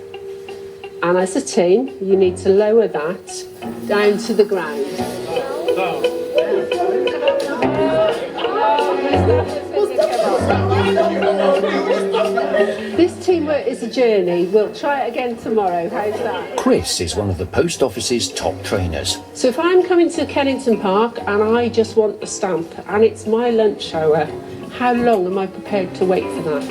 Speaker 7: And as a team, you need to lower that down to the ground. This teamwork is a journey. We'll try it again tomorrow. How's that?
Speaker 1: Chris is one of the post office's top trainers.
Speaker 7: So if I'm coming to Kennington Park and I just want a stamp and it's my lunch hour, how long am I prepared to wait for that?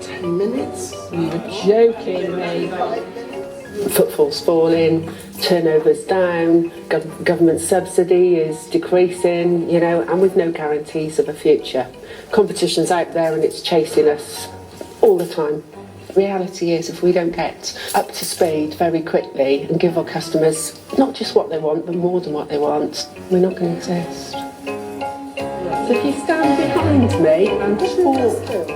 Speaker 19: 10 minutes?
Speaker 7: You're joking me. Footfall's falling, turnover's down, government subsidy is decreasing, you know, and with no guarantees of a future. Competition's out there and it's chasing us all the time. Reality is, if we don't get up to speed very quickly and give our customers not just what they want, but more than what they want, we're not going to exist. So if you stand behind me and talk.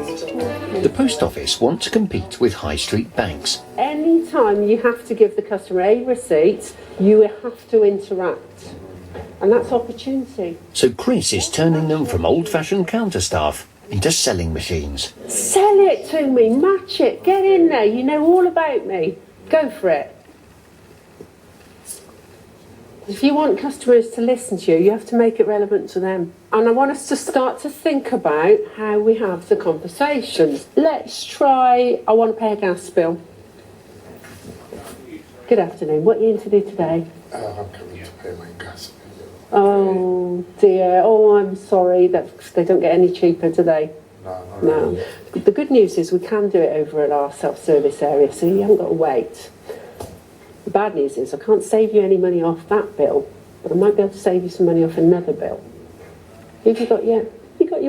Speaker 1: The post office want to compete with high street banks.
Speaker 7: Any time you have to give the customer a receipt, you have to interact. And that's opportunity.
Speaker 1: So Chris is turning them from old-fashioned counter staff into selling machines.
Speaker 7: Sell it to me, match it, get in there, you know all about me. Go for it. If you want customers to listen to you, you have to make it relevant to them. And I want us to start to think about how we have the conversations. Let's try, I want to pay a gas bill. Good afternoon, what are you in to do today?
Speaker 9: I'm coming to pay my gas bill.
Speaker 7: Oh dear, oh I'm sorry, that they don't get any cheaper, do they? No. The good news is we can do it over at our self-service area, so you haven't got to wait. The bad news is I can't save you any money off that bill, but I might be able to save you some money off another bill. Who have you got your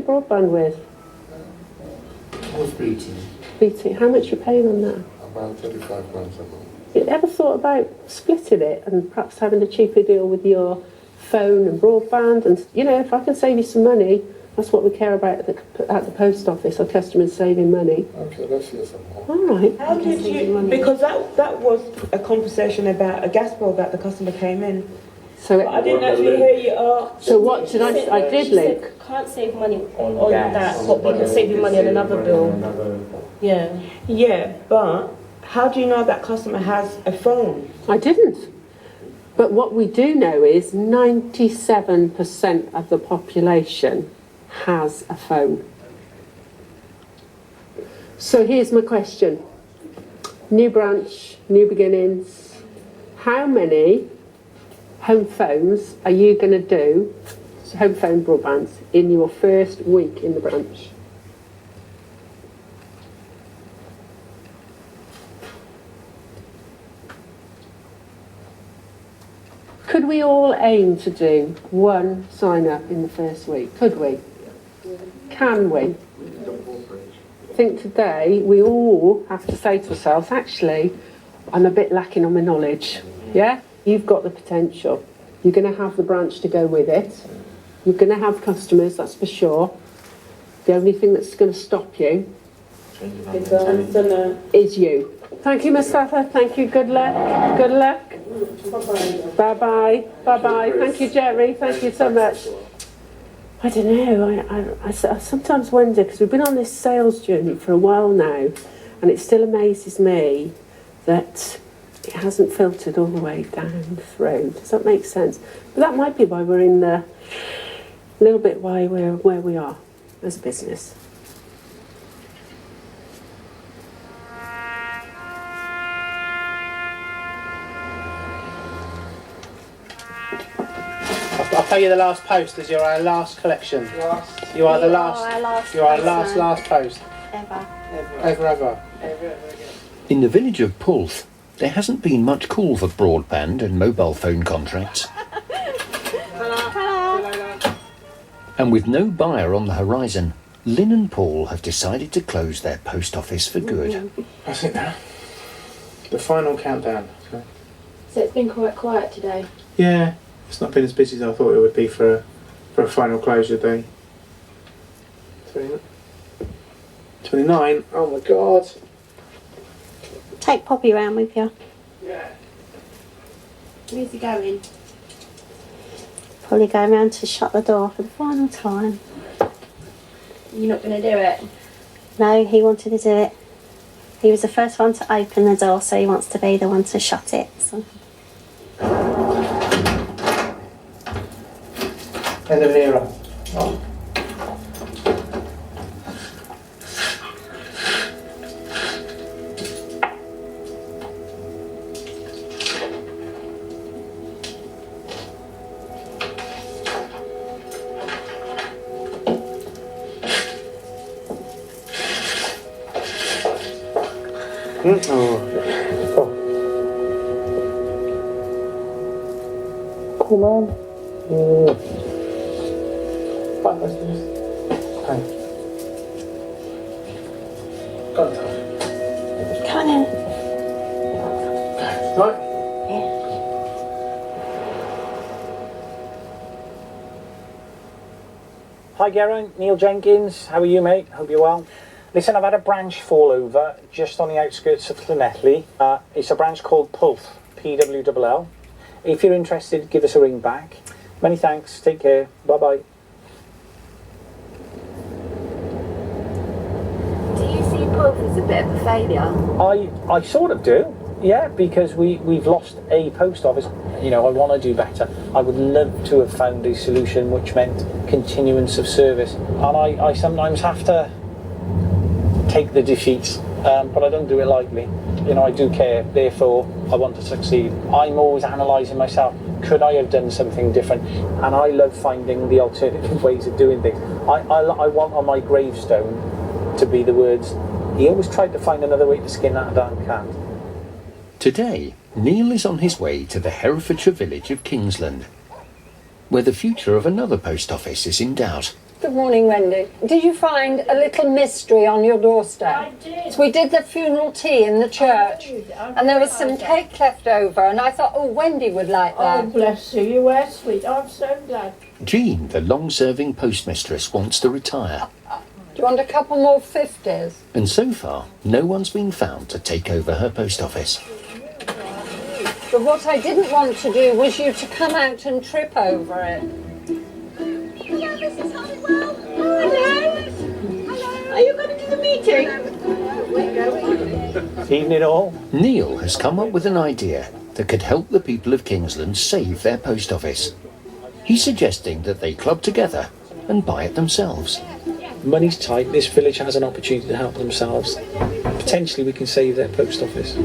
Speaker 7: broadband with?
Speaker 9: With BT.
Speaker 7: BT. How much are you paying on that?
Speaker 9: About £35 a month.
Speaker 7: You ever thought about splitting it and perhaps having a cheaper deal with your phone and broadband? And you know, if I can save you some money, that's what we care about at the post office. Our customers saving money.
Speaker 9: Okay, let's hear some more.
Speaker 7: All right.
Speaker 13: How did you? Because that was a conversation about a gas bill that the customer came in.
Speaker 7: So
Speaker 13: but I didn't actually hear you ask.
Speaker 7: So what did I did link?
Speaker 2: Can't save money on that, but we can save you money on another bill. Yeah.
Speaker 13: Yeah, but how do you know that customer has a phone?
Speaker 7: I didn't. But what we do know is 97% of the population has a phone. So here's my question. New branch, new beginnings. How many home phones are you going to do, home phone broadbands, in your first week in the branch? Could we all aim to do one sign-up in the first week? Could we? Can we? I think today we all have to say to ourselves, actually, I'm a bit lacking on my knowledge. Yeah? You've got the potential. You're going to have the branch to go with it. You're going to have customers, that's for sure. The only thing that's going to stop you is you. Thank you, Mustafa. Thank you. Good luck. Good luck. Bye-bye. Bye-bye. Thank you, Jerry. Thank you so much. I don't know. I sometimes wonder, because we've been on this sales journey for a while now, and it still amazes me that it hasn't filtered all the way down through. Does that make sense? But that might be why we're in the little bit why we're where we are as a business.
Speaker 19: I'll tell you the last post as you're our last collection. You are the last. You are our last post. Ever.
Speaker 1: In the village of Pulth, there hasn't been much call for broadband and mobile phone contracts. And with no buyer on the horizon, Lynn and Paul have decided to close their post office for good.
Speaker 19: That's it now. The final countdown.
Speaker 11: So it's been quite quiet today.
Speaker 19: Yeah, it's not been as busy as I thought it would be for a final closure day. 29. Oh my God.
Speaker 21: Take Poppy round with you.
Speaker 19: Yeah.
Speaker 21: Where's he going? Probably going round to shut the door for the final time.
Speaker 11: You're not going to do it?
Speaker 21: No, he wanted to do it. He was the first one to open the door, so he wants to be the one to shut it. So.
Speaker 19: End of an era. Oh.
Speaker 13: Come on.
Speaker 21: Come on in.
Speaker 19: Right.
Speaker 4: Hi Geraint, Neil Jenkins, how are you mate? Hope you're well. Listen, I've had a branch fall over just on the outskirts of Llanelli. It's a branch called Pulth, P-W-L-L. If you're interested, give us a ring back. Many thanks, take care, bye-bye.
Speaker 21: Do you see Pulth as a bit of a failure?
Speaker 4: I sort of do, yeah, because we've lost a post office. You know, I want to do better. I would love to have found a solution which meant continuance of service. And I sometimes have to take the defeat, but I don't do it lightly. You know, I do care, therefore I want to succeed. I'm always analysing myself. Could I have done something different? And I love finding the alternative ways of doing things. I want on my gravestone to be the words, he always tried to find another way to skin that damn cat.
Speaker 1: Today, Neil is on his way to the Herefordshire village of Kingsland, where the future of another post office is in doubt.
Speaker 10: Good morning, Wendy. Did you find a little mystery on your doorstep?
Speaker 2: I did.
Speaker 10: So we did the funeral tea in the church, and there was some cake left over, and I thought, oh, Wendy would like that.
Speaker 2: Oh, bless you. You were sweet. I'm so glad.
Speaker 1: Jean, the long-serving postmistress, wants to retire,
Speaker 10: Do you want a couple more 50s?
Speaker 1: and so far, no one's been found to take over her post office.
Speaker 10: But what I didn't want to do was you to come out and trip over it.
Speaker 21: Hello, Mrs. Honeywell. Oh, hello. Hello. Are you going to the meeting?
Speaker 4: Evening all.
Speaker 1: Neil has come up with an idea that could help the people of Kingsland save their post office. He's suggesting that they club together and buy it themselves.
Speaker 4: Money's tight, this village has an opportunity to help themselves. Potentially we can save their post office.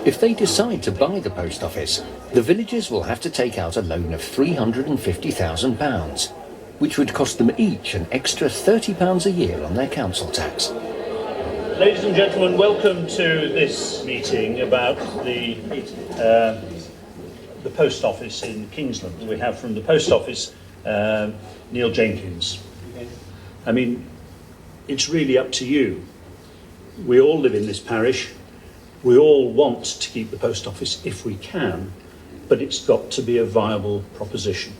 Speaker 1: If they decide to buy the post office, the villagers will have to take out a loan of £350,000, which would cost them each an extra £30 a year on their council tax.
Speaker 14: Ladies and gentlemen, welcome to this meeting about the post office in Kingsland. We have from the post office Neil Jenkins. I mean, it's really up to you. We all live in this parish. We all want to keep the post office if we can, but it's got to be a viable proposition.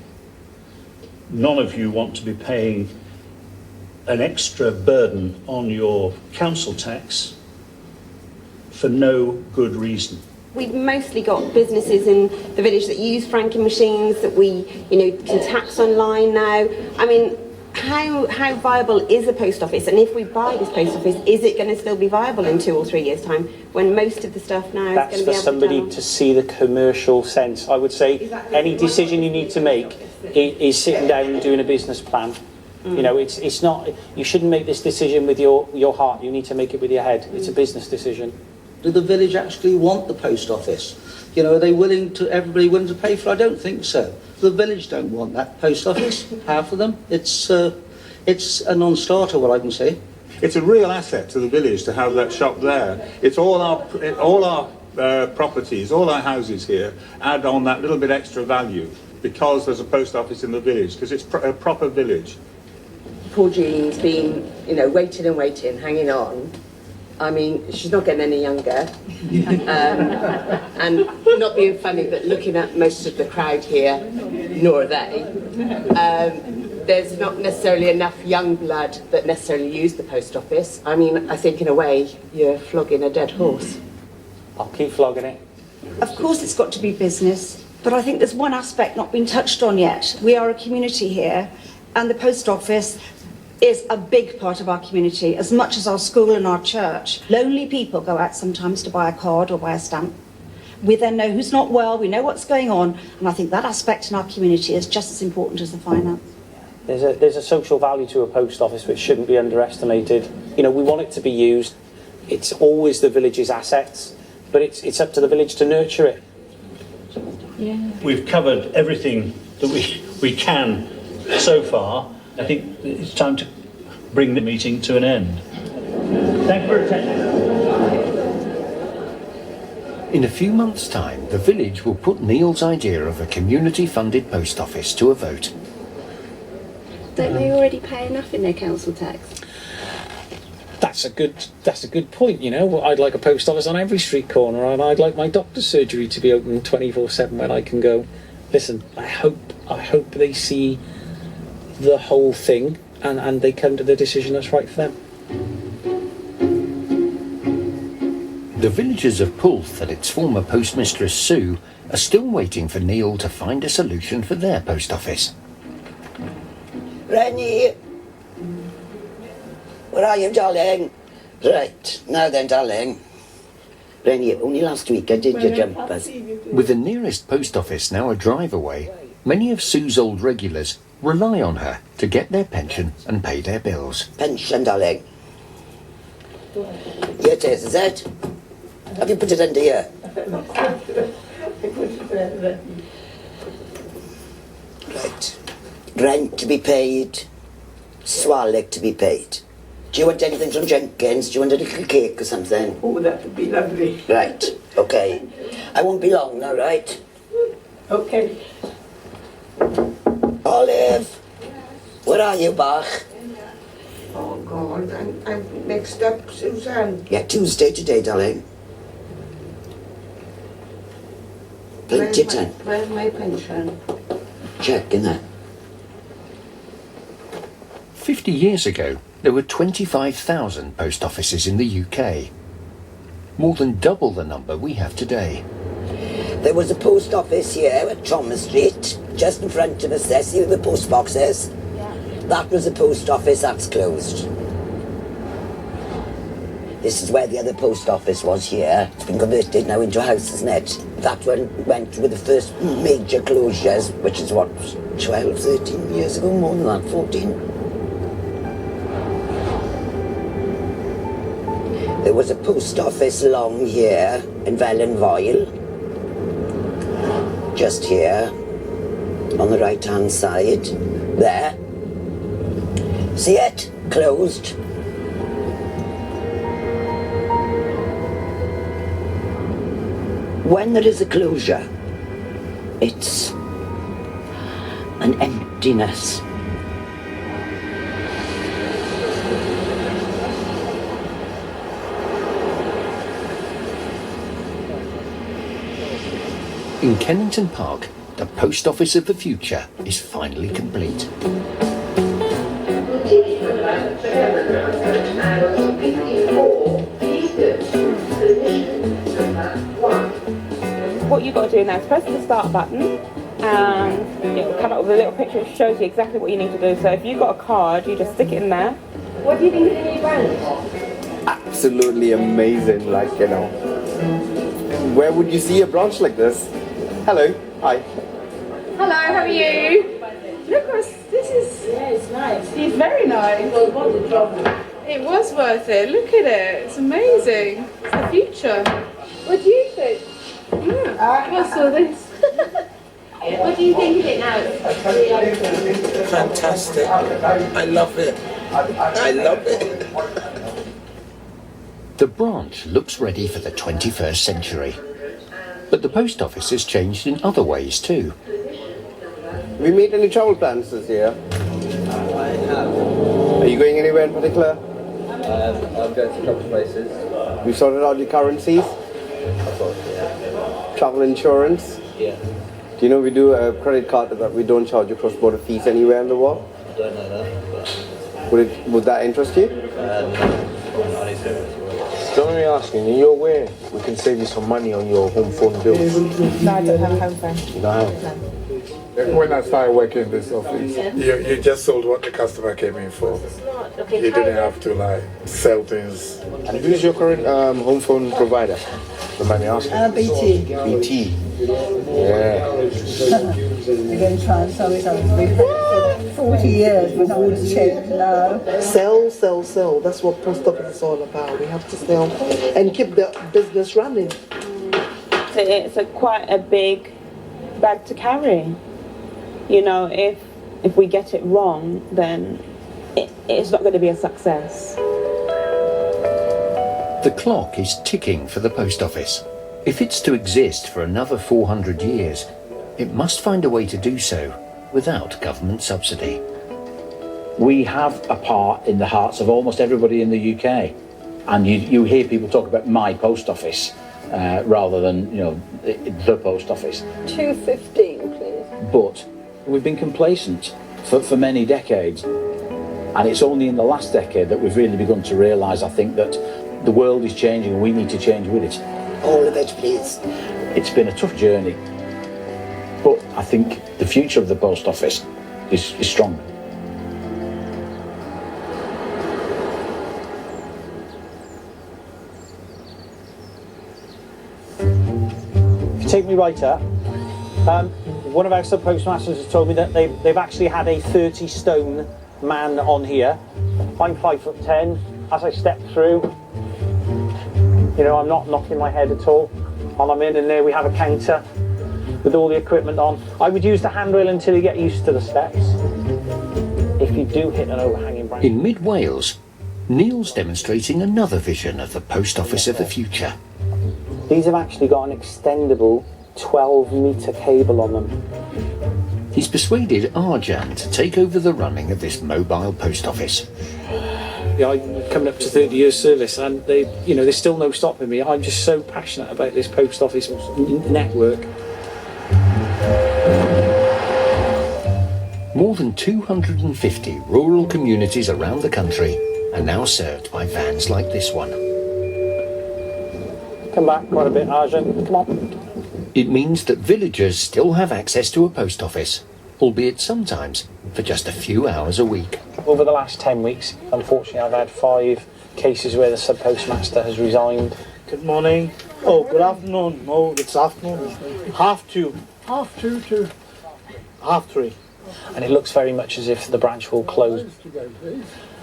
Speaker 14: None of you want to be paying an extra burden on your council tax for no good reason.
Speaker 17: We've mostly got businesses in the village that use franking machines that we, can tax online now. I mean, how viable is a post office? And if we buy this post office, is it going to still be viable in 2 or 3 years' time when most of the stuff now is going to be able to
Speaker 4: That's for somebody to see the commercial sense. I would say any decision you need to make is sitting down and doing a business plan. You know, it's not, you shouldn't make this decision with your heart. You need to make it with your head. It's a business decision.
Speaker 25: Do the village actually want the post office? Are they everybody willing to pay for it? I don't think so. The village don't want that post office, half of them. It's a non-starter, what I can say.
Speaker 26: It's a real asset to the village to have that shop there. It's all our properties, all our houses here add on that little bit extra value because there's a post office in the village, because it's a proper village.
Speaker 17: Poor Jean's been, waiting and waiting, hanging on. I mean, she's not getting any younger. And not being funny, but looking at most of the crowd here, nor are they, there's not necessarily enough young blood that necessarily use the post office. I mean, I think in a way, you're flogging a dead horse.
Speaker 4: I'll keep flogging it.
Speaker 27: Of course it's got to be business, but I think there's one aspect not been touched on yet. We are a community here, and the post office is a big part of our community, as much as our school and our church. Lonely people go out sometimes to buy a card or buy a stamp. We then know who's not well, we know what's going on, and I think that aspect in our community is just as important as the finance.
Speaker 4: There's a social value to a post office which shouldn't be underestimated. We want it to be used. It's always the village's assets, but it's up to the village to nurture it.
Speaker 14: Yeah. We've covered everything that we can so far. I think it's time to bring the meeting to an end. Thank you for attending.
Speaker 1: In a few months' time, the village will put Neil's idea of a community-funded post office to a vote.
Speaker 17: Don't they already pay enough in their council tax?
Speaker 4: That's a good point. You know, I'd like a post office on every street corner, and I'd like my doctor's surgery to be open 24/7 when I can go. Listen, I hope they see the whole thing and they come to the decision that's right for them.
Speaker 1: The villagers of Pulth and its former postmistress Sue are still waiting for Neil to find a solution for their post office.
Speaker 5: Rennie! Where are you, darling? Right, now then, darling. Rennie, only last week I did your jumpers.
Speaker 1: With the nearest post office now a drive away, many of Sue's old regulars rely on her to get their pension and pay their bills.
Speaker 5: Pension, darling. Here it is it? Have you put it under here? Right. Rent to be paid, Swallow to be paid. Do you want anything from Jenkins? Do you want a little cake or something?
Speaker 12: Oh, that would be lovely.
Speaker 5: Right, okay. I won't be long now, right?
Speaker 12: Okay.
Speaker 5: Olive, where are you, Bach?
Speaker 12: Oh, God, I'm mixed up, Suzanne.
Speaker 5: Yeah, Tuesday today, darling. Plenty of time.
Speaker 12: Where's my pension?
Speaker 5: Check in there.
Speaker 1: 50 years ago, there were 25,000 post offices in the UK. More than double the number we have today.
Speaker 5: There was a post office here at Thomas Street, just in front of us there. See where the post box is? Yeah. That was a post office that's closed. This is where the other post office was here. It's been converted now into a house, isn't it? That one went with the first major closures, which is what, 12, 13 years ago, more than that, 14. There was a post office along here in Vellenvoil, just here, on the right-hand side, there. See it? Closed. When there is a closure, it's an emptiness.
Speaker 1: In Kennington Park, the post office of the future is finally complete.
Speaker 2: What you've got to do now is press the start button and it will come up with a little picture that shows you exactly what you need to do. So if you've got a card, you just stick it in there. What do you think of the new brand?
Speaker 6: Absolutely amazing, like, you know. Where would you see a branch like this? Hello, hi.
Speaker 2: Hello, how are you? Look, this is... Yeah, it's nice. It's very nice. It was worth the trouble. It was worth it. Look at it. It's amazing. It's the future. What do you think? Yeah. What's all this? What do you think of it now?
Speaker 5: Fantastic. I love it. I love it.
Speaker 1: The branch looks ready for the 21st century. But the post office has changed in other ways too.
Speaker 6: Have you made any travel plans this year?
Speaker 8: I have.
Speaker 6: Are you going anywhere in particular?
Speaker 8: I'm going to a couple of places.
Speaker 6: You sorted out your currencies?
Speaker 8: Of course, yeah.
Speaker 6: Travel insurance?
Speaker 8: Yeah.
Speaker 6: Do you know we do a credit card that we don't charge you cross-border fees anywhere in the world?
Speaker 8: I don't know that, but...
Speaker 6: Would that interest you?
Speaker 8: I need to.
Speaker 18: Don't let me asking, in your way, we can save you some money on your home phone bills.
Speaker 2: No, I don't have a home phone.
Speaker 18: You don't have? When I started working in this office, you just sold what the customer came in for.
Speaker 2: Okay,
Speaker 18: You didn't have to like sell things. And who's your current home phone provider? The money asking.
Speaker 13: BT.
Speaker 18: BT. Yeah.
Speaker 13: Again, try and sell it over 40 years without a change now.
Speaker 12: Sell, sell, sell. That's what post office is all about. We have to sell and keep the business running.
Speaker 2: So it's quite a big bag to carry. You know, if we get it wrong, then it's not going to be a success.
Speaker 1: The clock is ticking for the post office. If it's to exist for another 400 years, it must find a way to do so without government subsidy.
Speaker 4: We have a part in the hearts of almost everybody in the UK. And you hear people talk about my post office rather than, you know, the post office.
Speaker 7: 215, please.
Speaker 4: But we've been complacent for many decades. And it's only in the last decade that we've really begun to realise, I think, that the world is changing and we need to change with it.
Speaker 5: All of it, please.
Speaker 4: It's been a tough journey. But I think the future of the post office is strong. Take me right up. One of our sub-postmasters has told me that they've actually had a 30-stone man on here. I'm 5'10". As I step through, you know, I'm not knocking my head at all. And I'm in, and there we have a counter with all the equipment on. I would use the handrail until you get used to the steps. If you do hit an overhanging branch.
Speaker 1: In mid-Wales, Neil's demonstrating another vision of the post office of the future.
Speaker 4: These have actually got an extendable 12-metre cable on them.
Speaker 1: He's persuaded Arjan to take over the running of this mobile post office.
Speaker 4: Yeah, I'm coming up to 30 years service, and there's still no stopping me. I'm just so passionate about this post office network.
Speaker 1: More than 250 rural communities around the country are now served by vans like this one.
Speaker 4: Come back quite a bit, Arjan. Come on.
Speaker 1: It means that villagers still have access to a post office, albeit sometimes for just a few hours a week.
Speaker 4: Over the last 10 weeks, unfortunately, I've had 5 cases where the sub-postmaster has resigned.
Speaker 3: Good morning. Oh, good afternoon. No, it's afternoon. 2:30.
Speaker 9: 2:30 to
Speaker 3: 3:30.
Speaker 4: And it looks very much as if the branch will close.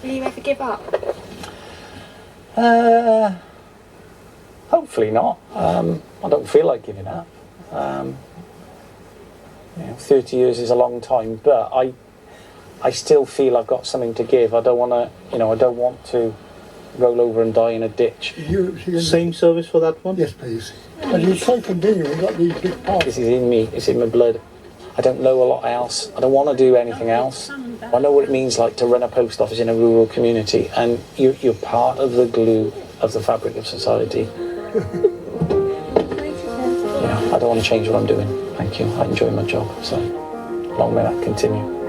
Speaker 17: Will you ever give up?
Speaker 4: Hopefully not. I don't feel like giving up. 30 years is a long time, but I still feel I've got something to give. I don't want to roll over and die in a ditch.
Speaker 3: Same service for that one?
Speaker 9: Yes, please. And you try to continue, we've got these big parts.
Speaker 4: This is in me, it's in my blood. I don't know a lot else. I don't want to do anything else. I know what it means like to run a post office in a rural community, and you're part of the glue of the fabric of society. I don't want to change what I'm doing. Thank you. I enjoy my job, so long may that continue.